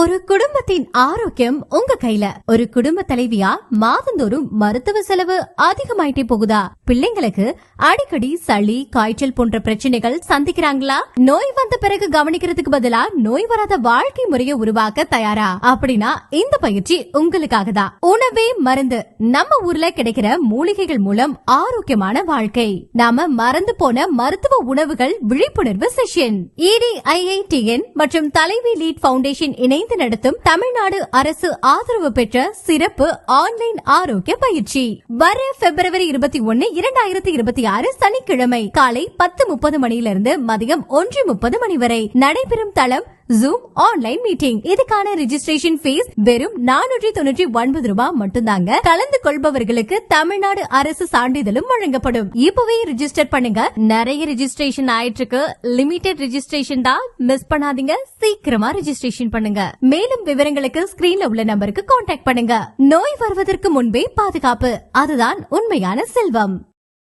ஒரு குடும்பத்தின் ஆரோக்கியம் உங்க கையில. ஒரு குடும்ப தலைவியா மாதந்தோறும் மருத்துவ செலவு அதிகமாயிட்டே போகுதா? பிள்ளைங்களுக்கு அடிக்கடி சளி, காய்ச்சல் போன்ற பிரச்சனைகள் சந்திக்கிறாங்களா? நோய் வந்த பிறகு கவனிக்கிறதுக்கு பதிலா நோய் வராத வாழ்க்கை முறையை உருவாக்க தயாரா? அப்படின்னா இந்த பயிற்சி உங்களுக்காக தான். உணவே மருந்து. நம்ம ஊர்ல கிடைக்கிற மூலிகைகள் மூலம் ஆரோக்கியமான வாழ்க்கை. நாம மறந்து போன மருத்துவ உணவுகள் விழிப்புணர்வு செஷன். EDIITN மற்றும் தலைவி லீட் பவுண்டேஷன் இணைந்து நடத்தும் தமிழ்நாடு அரசு ஆதரவு பெற்ற சிறப்பு ஆன்லைன் ஆரோக்கிய பயிற்சி வர பிப்ரவரி 21, 2026 சனிக்கிழமை காலை 10:30 மணியிலிருந்து மதியம் 1:30 மணி வரை நடைபெறும் தளம் Zoom ஆன்லைன் மீட்டிங். இதுக்கான ரெஜிஸ்ட்ரேஷன் ஃபீஸ் வெறும் 499 ரூபாய் மட்டும்தாங்க. கலந்து கொள்பவர்களுக்கு தமிழ்நாடு அரசு சான்றிதழும் வழங்கப்படும். இப்பவே ரெஜிஸ்டர் பண்ணுங்க. நிறைய ரெஜிஸ்ட்ரேஷன் ஆயிட்டு இருக்கு. லிமிடெட் ரெஜிஸ்ட்ரேஷன் தான், மிஸ் பண்ணாதீங்க. சீக்கிரமா ரெஜிஸ்ட்ரேஷன் பண்ணுங்க. மேலும் விவரங்களுக்கு ஸ்கிரீன்ல உள்ள நம்பருக்கு கான்டாக்ட் பண்ணுங்க. நோய் வருவதற்கு முன்பே பாதுகாப்பு, அதுதான் உண்மையான செல்வம்.